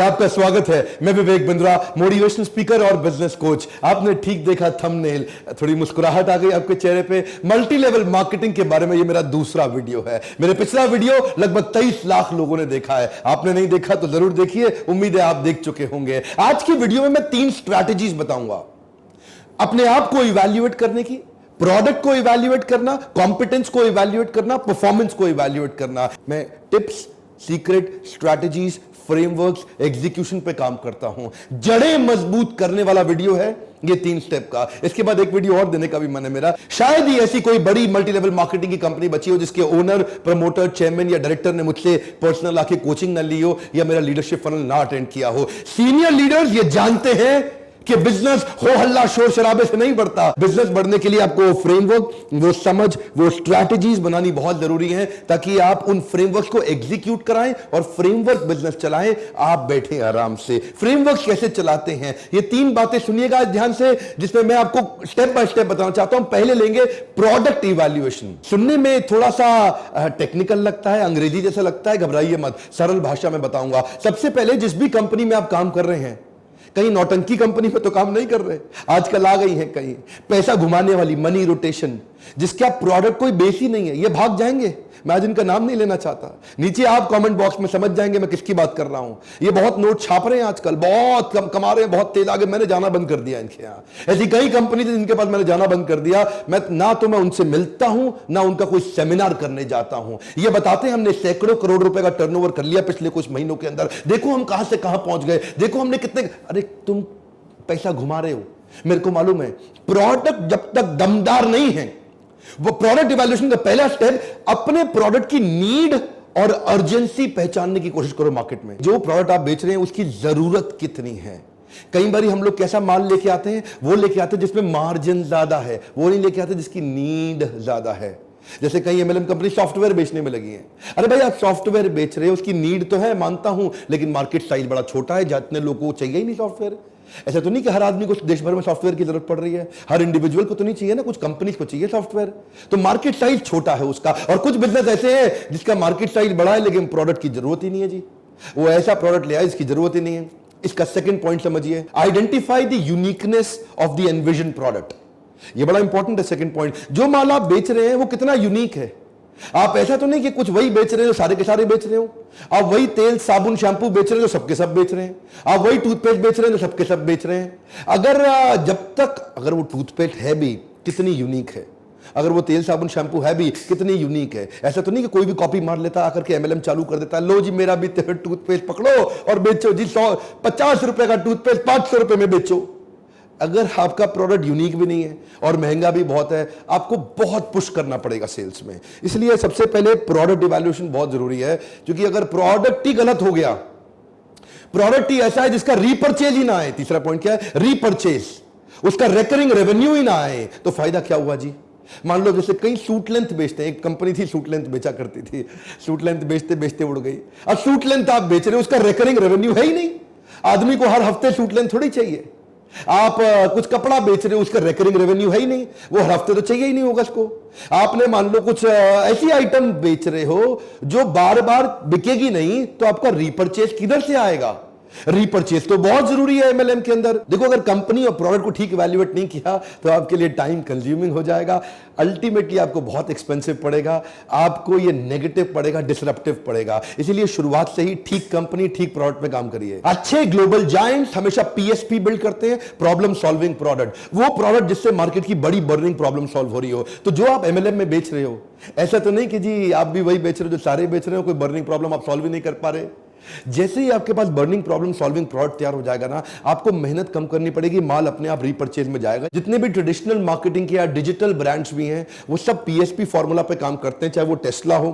आपका स्वागत है। मैं विवेक बिंद्रा, मोटिवेशनल स्पीकर और बिजनेस कोच। आपने ठीक देखा थंबनेल, थोड़ी मुस्कुराहट आ गई आपके चेहरे पे। मल्टी लेवल मार्केटिंग के बारे में ये मेरा दूसरा वीडियो है। मेरे पिछला वीडियो लगभग 23 लाख लोगों ने देखा है। आपने नहीं देखा तो जरूर देखिए, उम्मीद है आप देख चुके होंगे। आज की वीडियो में मैं 3 स्ट्रैटेजीज बताऊंगा अपने आप को इवैल्यूएट करने की, प्रोडक्ट को इवैल्यूएट करना, कॉम्पिटेंस को इवैल्यूएट करना, परफॉर्मेंस को इवैल्यूएट करना। मैं tips, secret, strategies, frameworks, execution पे काम करता हूं। जड़ें मजबूत करने वाला वीडियो है ये 3 स्टेप का। इसके बाद एक वीडियो और देने का भी मन है मेरा। शायद ही ऐसी कोई बड़ी मल्टी लेवल मार्केटिंग की कंपनी बची हो जिसके ओनर, प्रमोटर, चेयरमैन या डायरेक्टर ने मुझसे पर्सनल आके कोचिंग ना ली हो या मेरा लीडरशिप फनल ना अटेंड किया हो। सीनियर लीडर्स ये जानते हैं कि बिजनेस हो हल्ला शोर शराबे से नहीं बढ़ता। बिजनेस बढ़ने के लिए आपको फ्रेमवर्क, वो समझ, वो स्ट्रैटेजीज बनानी बहुत जरूरी है ताकि आप उन फ्रेमवर्क को एग्जीक्यूट कराएं और फ्रेमवर्क बिजनेस चलाएं। आप बैठे आराम से। फ्रेमवर्क कैसे चलाते हैं ये 3 बातें सुनिएगा ध्यान से, जिसमें मैं आपको स्टेप बाय स्टेप बताना चाहता हूं। पहले लेंगे प्रोडक्ट इवैल्यूएशन। सुनने में थोड़ा सा टेक्निकल लगता है, अंग्रेजी जैसा लगता है, घबराइए मत, सरल भाषा में बताऊंगा। सबसे पहले जिस भी कंपनी में आप काम कर रहे हैं, कहीं नौटंकी कंपनी में तो काम नहीं कर रहे, आजकल आ गई है कहीं पैसा घुमाने वाली, मनी रोटेशन, जिसका प्रोडक्ट कोई बेस ही नहीं है, ये भाग जाएंगे। मैं आज इनका नाम नहीं लेना चाहता, नीचे आप कमेंट बॉक्स में समझ जाएंगे मैं किसकी बात कर रहा हूं। ये बहुत नोट छाप रहे हैं आजकल, बहुत कम कमा रहे हैं, बहुत तेज आगे। मैंने जाना बंद कर दिया इनके यहां। ऐसी कई कंपनी थी जिनके पास मैंने जाना बंद कर दिया। मैं ना उनसे मिलता हूं ना उनका कोई सेमिनार करने जाता हूं। ये बताते हैं हमने सैकड़ों करोड़ रुपए का टर्नओवर कर लिया पिछले कुछ महीनों के अंदर, देखो हम कहां से कहां पहुंच गए, देखो हमने कितने। अरे तुम पैसा घुमा रहे हो, मेरे को मालूम है। प्रोडक्ट जब तक दमदार नहीं है, वो प्रोडक्ट इवैल्यूएशन का पहला स्टेप अपने प्रोडक्ट की नीड और अर्जेंसी पहचानने की कोशिश करो मार्केट में। जो प्रोडक्ट आप बेच रहे हैं उसकी जरूरत कितनी है। कई बार हम लोग कैसा माल लेके आते हैं, वो लेके आते हैं जिसमें मार्जिन ज्यादा है, वो नहीं लेके आते जिसकी नीड ज्यादा है। जैसे कई एमएलएम कंपनी सॉफ्टवेयर बेचने में लगी है। अरे भाई आप सॉफ्टवेयर बेच रहे हो, उसकी नीड तो है, मानता हूं, लेकिन मार्केट साइज बड़ा छोटा है, जितने लोगों को चाहिए ही नहीं सॉफ्टवेयर। ऐसा तो नहीं कि हर आदमी को देश भर में सॉफ्टवेयर की जरूरत पड़ रही है, हर इंडिविजुअल को तो नहीं चाहिए ना, कुछ कंपनीज को चाहिए सॉफ्टवेयर। तो मार्केट साइज छोटा है उसका। और कुछ बिजनेस ऐसे हैं जिसका मार्केट साइज बड़ा है लेकिन प्रोडक्ट की जरूरत ही नहीं है जी। वो ऐसा प्रोडक्ट ले आए जिसकी जरूरत ही नहीं है। इसका सेकंड पॉइंट समझिए, identify the uniqueness of the envision product. ये बड़ा इंपॉर्टेंट है सेकंड पॉइंट। जो माल आप बेच रहे हैं वो कितना यूनिक है। आप ऐसा तो नहीं कि कुछ वही बेच रहे हो, सारे के सारे बेच रहे हो। आप वही तेल, साबुन, शैंपू बेच रहे हो, सबके सब बेच रहे हैं। आप वही टूथपेस्ट बेच रहे हो, सबके सब बेच रहे हैं। अगर वो टूथपेस्ट है भी कितनी यूनिक है, अगर वो तेल, साबुन, शैंपू है भी कितनी यूनिक है। ऐसा तो नहीं कि कोई भी कॉपी मार लेता, आकर के एमएलएम चालू कर देता, लो जी मेरा भी टूथपेस्ट पकड़ो और बेचो जी, 150 रुपए का टूथपेस्ट 500 रुपए में बेचो। अगर आपका प्रोडक्ट यूनिक भी नहीं है और महंगा भी बहुत है, आपको बहुत पुश करना पड़ेगा सेल्स में। इसलिए सबसे पहले प्रोडक्ट इवैल्यूएशन बहुत जरूरी है, क्योंकि अगर प्रोडक्ट ही गलत हो गया, प्रोडक्ट ही ऐसा है जिसका रीपर्चेज ही ना आए, तीसरा पॉइंट क्या है, रीपर्चेज, उसका रिकरिंग रेवेन्यू ही ना आए, तो फायदा क्या हुआ जी। मान लो जैसे कई सूट लेंथ बेचते हैं, एक कंपनी थी सूट लेंथ बेचा करती थी, सूट लेंथ बेचते बेचते उड़ गई। अब सूट लेंथ आप बेच रहे हो, उसका रिकरिंग रेवेन्यू है ही नहीं। आदमी को हर हफ्ते सूट लेंथ थोड़ी चाहिए। आप कुछ कपड़ा बेच रहे हो, उसका रिकरिंग रेवेन्यू है ही नहीं, वो हर हफ्ते तो चाहिए ही नहीं होगा उसको। आपने मान लो कुछ ऐसी आइटम बेच रहे हो जो बार बार बिकेगी नहीं, तो आपका रीपर्चेज किधर से आएगा। रीपर्चेज तो बहुत जरूरी है एमएलएम के अंदर। देखो अगर कंपनी और प्रोडक्ट को ठीक इवैल्यूएट नहीं किया तो आपके लिए टाइम कंज्यूमिंग हो जाएगा, अल्टीमेटली आपको बहुत एक्सपेंसिव पड़ेगा, आपको ये नेगेटिव पड़ेगा, डिसरप्टिव पड़ेगा। इसीलिए शुरुआत से ही ठीक कंपनी, ठीक प्रोडक्ट पे काम करिए। अच्छे ग्लोबल जायंट्स हमेशा पीएसपी बिल्ड करते हैं, प्रॉब्लम सॉल्विंग प्रोडक्ट, वो प्रोडक्ट जिससे मार्केट की बड़ी बर्निंग प्रॉब्लम सॉल्व हो रही हो। तो जो आप एमएलएम में बेच रहे हो, ऐसा तो नहीं कि जी आप भी वही बेच रहे हो जो सारे बेच रहे हो, कोई बर्निंग प्रॉब्लम आप सॉल्व ही नहीं कर पा रहे। जैसे ही आपके पास बर्निंग प्रॉब्लम सॉल्विंग प्रोडक्ट तैयार हो जाएगा ना, आपको मेहनत कम करनी पड़ेगी, माल अपने आप रीपर्चेज में जाएगा। जितने भी ट्रेडिशनल मार्केटिंग के या डिजिटल ब्रांड्स भी हैं, वो सब पीएसपी फॉर्मूला पे काम करते हैं, चाहे वो टेस्ला हो,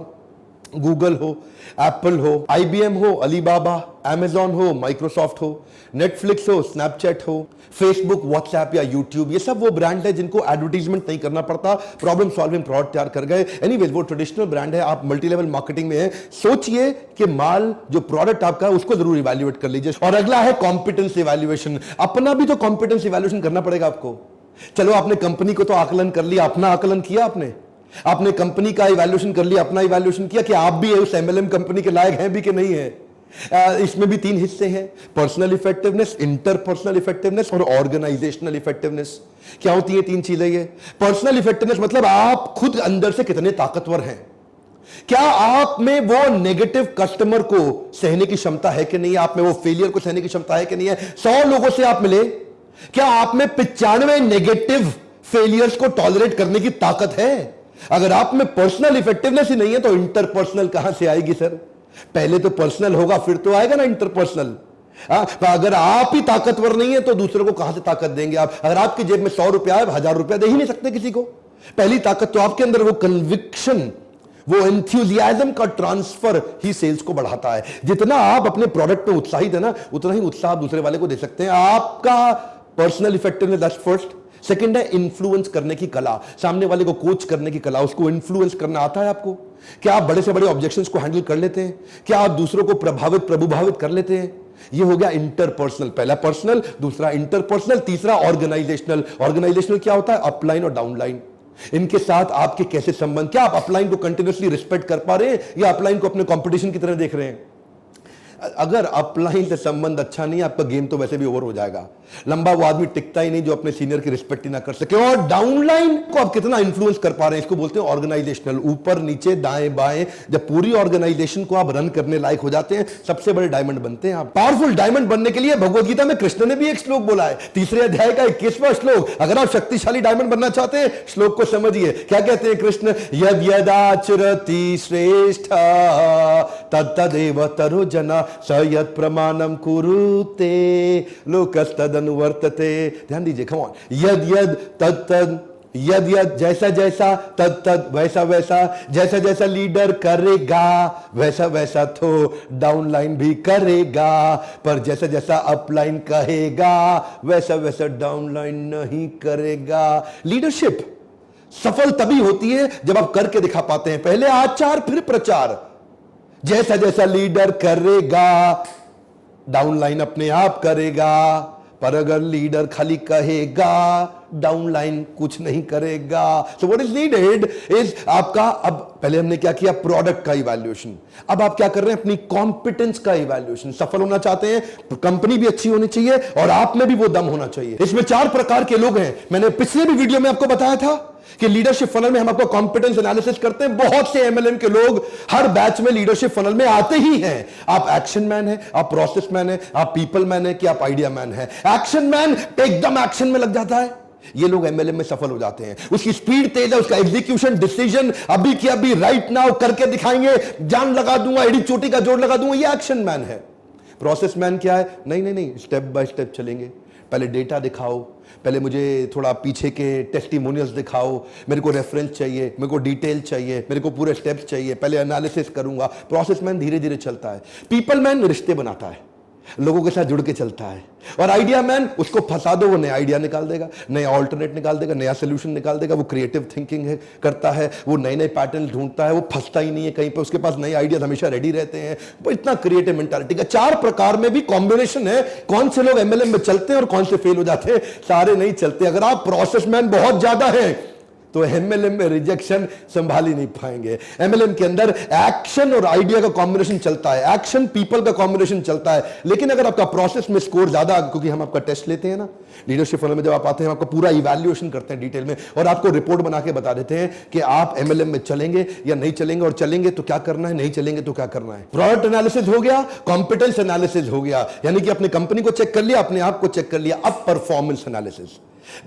गूगल हो, एप्पल हो, आईबीएम हो, अलीबाबा, अमेजॉन हो, माइक्रोसॉफ्ट हो, नेटफ्लिक्स हो, स्नैपचैट हो, फेसबुक, व्हाट्सएप या यूट्यूब, ये सब वो ब्रांड है जिनको एडवर्टीजमेंट नहीं करना पड़ता, प्रॉब्लम सॉल्विंग प्रोडक्ट तैयार कर गए। एनीवेज वो ट्रेडिशनल ब्रांड है। आप मल्टी लेवल मार्केटिंग में हैं, सोचिए कि माल जो प्रोडक्ट आपका है उसको जरूर इवैल्यूएट कर लीजिए। और अगला है कॉम्पिटेंस इवैल्यूएशन। अपना भी तो कॉम्पिटेंस इवैल्यूएशन करना पड़ेगा आपको। चलो आपने कंपनी को तो आकलन कर लिया, अपना आकलन किया आपने कंपनी का इवैल्यूएशन कर लिया, अपना इवैल्यूएशन किया कि आप भी उस एमएलएम कंपनी के लायक हैं भी कि नहीं है। इसमें भी 3 हिस्से हैं, पर्सनल इफेक्टिवनेस, इंटरपर्सनल इफेक्टिवनेस और ऑर्गेनाइजेशनल इफेक्टिवनेस। क्या होती है 3 चीजें ये? पर्सनल इफेक्टिवनेस मतलब आप खुद अंदर से कितने ताकतवर हैं। क्या आप में वो नेगेटिव कस्टमर को सहने की क्षमता है कि नहीं, आप में वो फेलियर को सहने की क्षमता है कि नहीं है। 100 लोगों से आप मिले, क्या आप में 95 नेगेटिव फेलियर्स को टॉलरेट करने की ताकत है? अगर आप में पर्सनल इफेक्टिवनेस ही नहीं है तो इंटरपर्सनल कहां से आएगी सर? पहले तो पर्सनल होगा फिर तो आएगा ना इंटरपर्सनल। अगर आप ही ताकतवर नहीं है तो दूसरों को कहां से ताकत देंगे आप? अगर आपकी जेब में 100 रुपया है, 1000 रुपया दे ही नहीं सकते किसी को। पहली ताकत तो आपके अंदर वो कन्विक्शन, वो एंथुसियाज्म का ट्रांसफर ही सेल्स को बढ़ाता है। जितना आप अपने प्रोडक्ट पे उत्साहित है ना, उतना ही उत्साह आप दूसरे वाले को दे सकते हैं। आपका personal effectiveness, that's first. Second है इन्फ्लुएंस करने की कला, सामने वाले को कोच करने की कला, उसको इन्फ्लुएंस करना आता है आपको? क्या आप बड़े से बड़े ऑब्जेक्शंस को हैंडल कर लेते हैं? क्या आप दूसरों को प्रभावित कर लेते हैं? ये हो गया इंटरपर्सनल। पहला पर्सनल, दूसरा इंटरपर्सनल, तीसरा ऑर्गेनाइजेशनल। ऑर्गेनाइजेशनल क्या होता है? अपलाइन और डाउनलाइन। इनके साथ आपके कैसे संबंध, क्या आप अपलाइन को कंटिन्यूअसली रिस्पेक्ट कर पा रहे हैं या अपलाइन को अपने कंपटीशन की तरह देख रहे हैं? अगर अपलाइन से संबंध अच्छा नहीं, आपका गेम तो वैसे भी ओवर हो जाएगा। लंबा वो आदमी टिकता ही नहीं जो अपने सीनियर की रिस्पेक्ट ही ना कर सके। और डाउनलाइन को आप कितना इन्फ्लुएंस कर पा रहे हैं, इसको बोलते हैं ऑर्गेनाइजेशनल। ऊपर नीचे दाएं बाएं, जब पूरी ऑर्गेनाइजेशन को आप रन करने लायक हो जाते हैं, सबसे बड़े डायमंड बनते हैं आप। पावरफुल डायमंड बनने के लिए भगवद गीता में कृष्ण ने भी एक श्लोक बोला है, 3 अध्याय का 21वां श्लोक। अगर आप शक्तिशाली डायमंड बनना चाहते हैं, श्लोक को समझिए। क्या कहते हैं कृष्ण? यद यदाचरति श्रेष्ठ तत्तदेव तरुजना स यत् प्रमाणम कुरुते लोकस्तदनुवर्तते। ध्यान दीजिए, कम ऑन। यद यद तत्तद, यद यद जैसा जैसा, तद तद वैसा वैसा, जैसा जैसा लीडर करेगा वैसा वैसा तो डाउनलाइन भी करेगा, पर जैसा जैसा अपलाइन कहेगा वैसा वैसा डाउनलाइन नहीं करेगा। लीडरशिप सफल तभी होती है जब आप करके दिखा पाते हैं। पहले आचार फिर प्रचार। जैसा जैसा लीडर करेगा डाउनलाइन अपने आप करेगा, पर अगर लीडर खाली कहेगा डाउनलाइन कुछ नहीं करेगा। So what is needed is आपका, अब पहले हमने क्या किया? प्रोडक्ट का इवैल्यूएशन। अब आप क्या कर रहे हैं? अपनी कॉम्पिटेंस का इवैल्यूएशन। सफल होना चाहते हैं तो कंपनी भी अच्छी होनी चाहिए और आप में भी वो दम होना चाहिए। इसमें 4 प्रकार के लोग हैं। मैंने पिछले भी वीडियो में आपको बताया था कि लीडरशिप फनल में हम आपको कॉम्पिटेंस एनालिसिस करते हैं। बहुत से एमएलएम के लोग हर बैच में लीडरशिप फनल में आते ही हैं। आप एक्शन मैन है, आप प्रोसेस मैन है, आप पीपल मैन है, कि आप आइडिया मैन है। एक्शन मैन एकदम एक्शन में लग जाता है, ये लोग एमएलएम में सफल हो जाते हैं। उसकी स्पीड तेज है, उसका एग्जीक्यूशन, डिसीजन अभी की अभी, राइट नाउ करके दिखाएंगे, जान लगा दूंगा, एड़ी चोटी का जोड़ लगा दूंगा, ये एक्शन मैन है। प्रोसेस मैन क्या है? नहीं नहीं नहीं, स्टेप बाय स्टेप चलेंगे। पहले डेटा दिखाओ, पहले मुझे थोड़ा पीछे के टेस्टिमोनियल्स दिखाओ, मेरे को रेफरेंस चाहिए, मेरे को डिटेल चाहिए, मेरे को पूरे स्टेप्स चाहिए, पहले एनालिसिस करूंगा। प्रोसेस मैन धीरे धीरे चलता है। पीपल मैन रिश्ते बनाता है, लोगों के साथ जुड़ के चलता है। और आइडिया मैन, उसको फंसा दो, वो नया आइडिया निकाल देगा, नया ऑल्टरनेट निकाल देगा, नया सोल्यूशन निकाल देगा। वो क्रिएटिव थिंकिंग है, करता है, वो नए नए पैटर्न ढूंढता है, वो फंसता ही नहीं है कहीं पे, उसके पास नए आइडियाज हमेशा रेडी रहते हैं। वो इतना क्रिएटिव मेंटालिटी का 4 प्रकार में भी कॉम्बिनेशन है। कौन से लोग एमएलएम में चलते हैं और कौन से फेल हो जाते हैं? सारे नहीं चलते। अगर आप प्रोसेस मैन बहुत ज्यादा है तो एमएलएम में रिजेक्शन संभाल ही नहीं पाएंगे। एमएलएम के अंदर एक्शन और आइडिया का कॉम्बिनेशन चलता है, एक्शन पीपल का कॉम्बिनेशन चलता है। लेकिन अगर आपका प्रोसेस में स्कोर ज्यादा, क्योंकि हम आपका टेस्ट लेते हैं ना लीडरशिप फनल में, जब आप आते हैं आपका पूरा इवैल्यूएशन करते हैं डिटेल में, और आपको रिपोर्ट बना के बता देते हैं कि आप एमएलएम में चलेंगे या नहीं चलेंगे, और चलेंगे तो क्या करना है, नहीं चलेंगे तो क्या करना है। प्रोडक्ट एनालिसिस हो गया, कॉम्पिटेंस एनालिसिस हो गया, यानी कि अपनी कंपनी को चेक कर लिया, अपने आप को चेक कर लिया। अब परफॉर्मेंस एनालिसिस।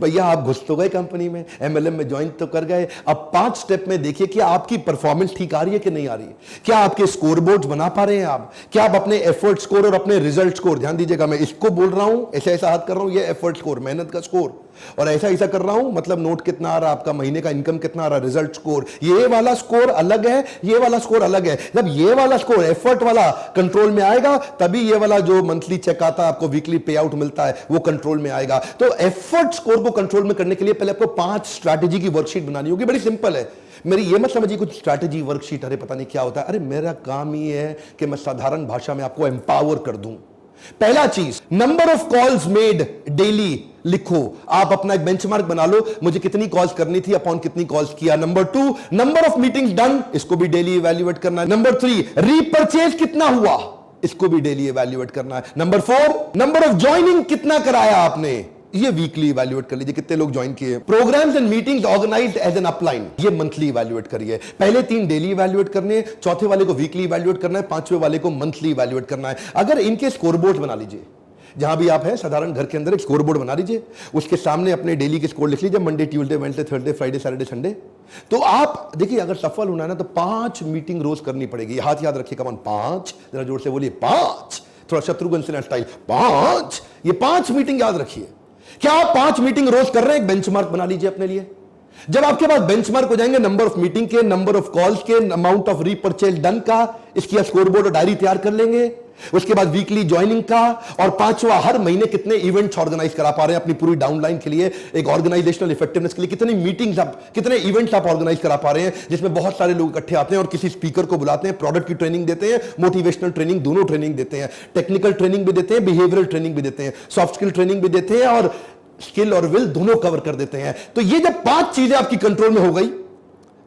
भैया आप घुस तो गए कंपनी में, एमएलएम में ज्वाइन तो कर गए, अब 5 स्टेप में देखिए कि आपकी परफॉर्मेंस ठीक आ रही है कि नहीं आ रही है। क्या आपके स्कोर बोर्ड बना पा रहे हैं आप? क्या आप अपने एफर्ट स्कोर और अपने रिजल्ट स्कोर, ध्यान दीजिएगा, मैं इसको बोल रहा हूं, ऐसा ऐसा हाथ कर रहा हूं, ये एफर्ट स्कोर, मेहनत का स्कोर, और ऐसा ऐसा कर रहा हूं मतलब नोट कितना आ रहा, आपका महीने का इनकम कितना आ रहा, रिजल्ट स्कोर। ये वाला स्कोर अलग है, ये वाला स्कोर अलग है। जब ये वाला स्कोर एफर्ट वाला कंट्रोल में आएगा, तभी ये वाला जो मंथली चेक आता है, आपको वीकली पे आउट मिलता है, वो कंट्रोल में आएगा। तो एफर्ट स्कोर को कंट्रोल में करने के लिए पहले आपको 5 स्ट्रैटेजी की वर्कशीट बनानी होगी। बड़ी सिंपल है। मेरी ये मत समझिए कुछ स्ट्रैटेजी वर्कशीट, अरे पता नहीं क्या होता है। अरे मेरा काम ये है कि मैं साधारण भाषा में आपको एम्पावर कर दूं। पहला चीज, number of calls made daily लिखो। आप अपना एक बेंचमार्क बना लो, मुझे कितनी कॉल्स करनी थी, अपॉन कितनी कॉल्स किया। Number 2, number of meetings done, इसको भी डेली इवैल्यूएट करना है। नंबर 3, रीपर्चेज कितना हुआ, इसको भी डेली इवैल्यूएट करना है। नंबर 4, नंबर ऑफ ज्वाइनिंग कितना कराया आपने, ये वीकली इवैल्यूएट कर लीजिए, कितने लोग ज्वाइन किए। Programmes and meetings organised as an upline, ये मंथली इवैल्यूएट करिए। पहले 3 डेली इवैल्यूएट करने हैं, चौथे वाले को वीकली इवैल्यूएट करना है, 5वें वाले को मंथली इवैल्यूएट करना है। अगर इनके स्कोरबोर्ड बना लीजिए, जहां भी आप हैं साधारण घर के अंदर एक स्कोरबोर्ड बना लीजिए, उसके सामने अपने डेली के स्कोर लिख लीजिए, Monday, Tuesday, Wednesday, Thursday, Friday, Saturday, Sunday. तो आप देखिए, अगर सफल होना है ना तो 5 मीटिंग रोज करनी पड़ेगी। हाथ याद रखिए, कमान 5, जरा जोर से बोलिए 5, थोड़ा शत्रुघ्न सिन्हा स्टाइल 5। ये 5 मीटिंग याद रखिए। क्या आप 5 मीटिंग रोज कर रहे हैं? एक बेंचमार्क बना लीजिए अपने लिए। जब आपके पास बेंचमार्क हो जाएंगे, नंबर ऑफ मीटिंग के, नंबर ऑफ कॉल्स के, अमाउंट ऑफ रीपर्चेज डन का, इसकी स्कोरबोर्ड और डायरी तैयार कर लेंगे। उसके बाद वीकली ज्वाइनिंग का, और 5वां हर महीने कितने इवेंट्स ऑर्गेनाइज करा पा रहे हैं अपनी पूरी डाउनलाइन के लिए, एक ऑर्गेनाइजेशनल इफेक्टिवनेस के लिए कितनी मीटिंग्स आप, कितने इवेंट्स आप ऑर्गेनाइज करा पा रहे हैं, जिसमें बहुत सारे लोग इकट्ठे आते हैं और किसी स्पीकर को बुलाते हैं, प्रोडक्ट की ट्रेनिंग देते हैं, मोटिवेशनल ट्रेनिंग, दोनों ट्रेनिंग देते हैं, टेक्निकल ट्रेनिंग भी देते हैं, बिहेवियरल ट्रेनिंग भी देते हैं, सॉफ्ट स्किल ट्रेनिंग भी देते हैं, और स्किल और विल दोनों कवर कर देते हैं। तो ये जब 5 चीजें आपकी कंट्रोल में हो गई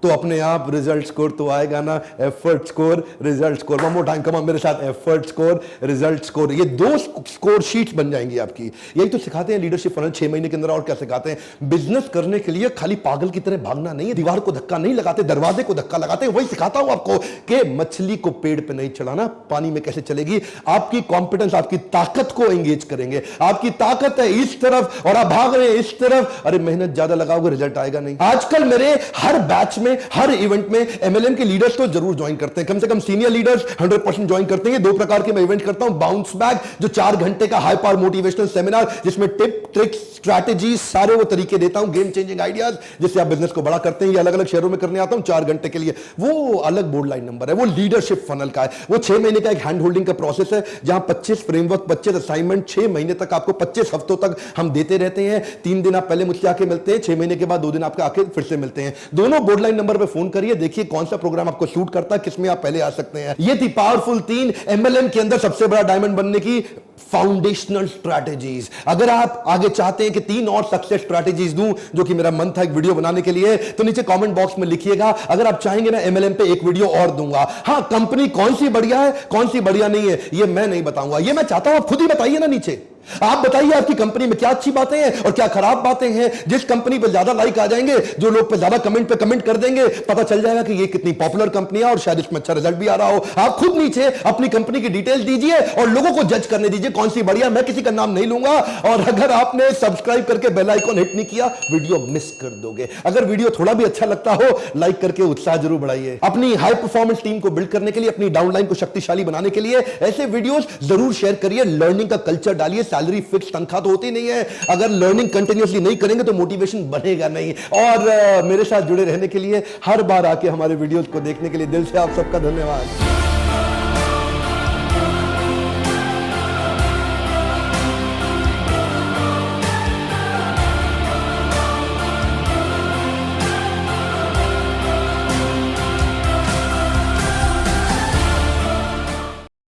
तो अपने आप रिजल्ट स्कोर तो आएगा ना, effort score, result score. One more time, come on मेरे साथ, एफर्ट स्कोर, रिजल्ट स्कोर। ये 2 स्कोर शीट्स बन जाएंगी आपकी। यही तो सिखाते हैं लीडरशिप फनल 6 महीने के अंदर। और क्या सिखाते हैं? बिजनेस करने के लिए खाली पागल की तरह भागना नहीं है, दीवार को धक्का नहीं लगाते, दरवाजे को धक्का लगाते हैं। वही सिखाता हूं आपको कि मछली को पेड़ पे नहीं चढ़ाना, पानी में कैसे चलेगी। आपकी कॉम्पिटेंस, आपकी ताकत को एंगेज करेंगे। आपकी ताकत है इस तरफ और आप भाग रहे हैं इस तरफ, अरे मेहनत ज्यादा लगाओगे रिजल्ट आएगा नहीं। आजकल मेरे हर बैच में, हर इवेंट में एमएलएम के लीडर्स तो जरूर ज्वाइन करते हैं, कम से कम सीनियर लीडर्स 100% ज्वाइन करते हैं। 2 प्रकार के मैं इवेंट करता हूं, बाउंस बैक जो 4 घंटे का हाई पावर मोटिवेशनल सेमिनार, जिसमें टिप, ट्रिक्स, स्ट्रैटेजी, सारे वो तरीके देता हूं, गेम चेंजिंग आइडियाज, जिससे आप बिजनेस को बड़ा करते हैं। ये अलग अलग शहरों में करने आता हूं 4 घंटे के लिए, वो अलग बोर्ड लाइन नंबर है, वो लीडरशिप फनल का है। वो 6 महीने का एक हैंड होल्डिंग का प्रोसेस है, जहां 25 फ्रेमवर्क, 25 असाइनमेंट 6 महीने तक आपको, 25 हफ्तों तक हम देते रहते हैं। 3 दिन आप पहले मुझसे आके मिलते हैं, 6 महीने के बाद 2 दिन आपके आके फिर से मिलते हैं। दोनों बोर्ड लाइन नंबर पर फोन करिए, देखिए कौन सा प्रोग्राम आपको सूट करता है, किसमें आप पहले आ सकते हैं। ये थी पावरफुल 3 एमएलएम के अंदर सबसे बड़ा डायमंड बनने की फाउंडेशनल स्ट्रैटेजीज। अगर आप आगे चाहते हैं कि 3 और सक्सेस स्ट्रैटेजीज दूं, जो कि मेरा मन था एक वीडियो बनाने के लिए, तो नीचे कमेंट बॉक्स में लिखिएगा। अगर आप चाहेंगे ना एमएलएम पे एक वीडियो और दूंगा। हां, कंपनी कौन सी बढ़िया है, कौन सी बढ़िया नहीं है, ये मैं नहीं बताऊंगा, ये मैं चाहता हूं आप खुद ही बताइए ना नीचे। आप बताइए आपकी कंपनी में क्या अच्छी बातें हैं और क्या खराब बातें हैं। जिस कंपनी पे ज्यादा लाइक आ जाएंगे, जो लोग पे ज्यादा कमेंट पे कमेंट कर देंगे, पता चल जाएगा कि ये कितनी पॉपुलर कंपनी है और शायद इसमें अच्छा रिजल्ट भी आ रहा हो। आप खुद नीचे अपनी कंपनी की डिटेल दीजिए और लोगों को जज करने दीजिए कौन सी बढ़िया। मैं किसी का नाम नहीं लूंगा। और अगर आपने सब्सक्राइब करके बेल आइकन हिट नहीं किया, वीडियो मिस कर दोगे। अगर वीडियो थोड़ा भी अच्छा लगता हो, लाइक करके उत्साह जरूर बढ़ाइए। अपनी हाई परफॉर्मेंस टीम को बिल्ड करने के लिए, अपनी डाउनलाइन को शक्तिशाली बनाने के लिए ऐसे वीडियोस जरूर शेयर करिए। लर्निंग का कल्चर डालिए। सैलरी फिक्स, तनख्वाह तो होती नहीं है। अगर लर्निंग कंटिन्यूअसली नहीं करेंगे तो मोटिवेशन बनेगा नहीं। और मेरे साथ जुड़े रहने के लिए, हर बार आके हमारे वीडियोस को देखने के लिए दिल से आप सबका धन्यवाद।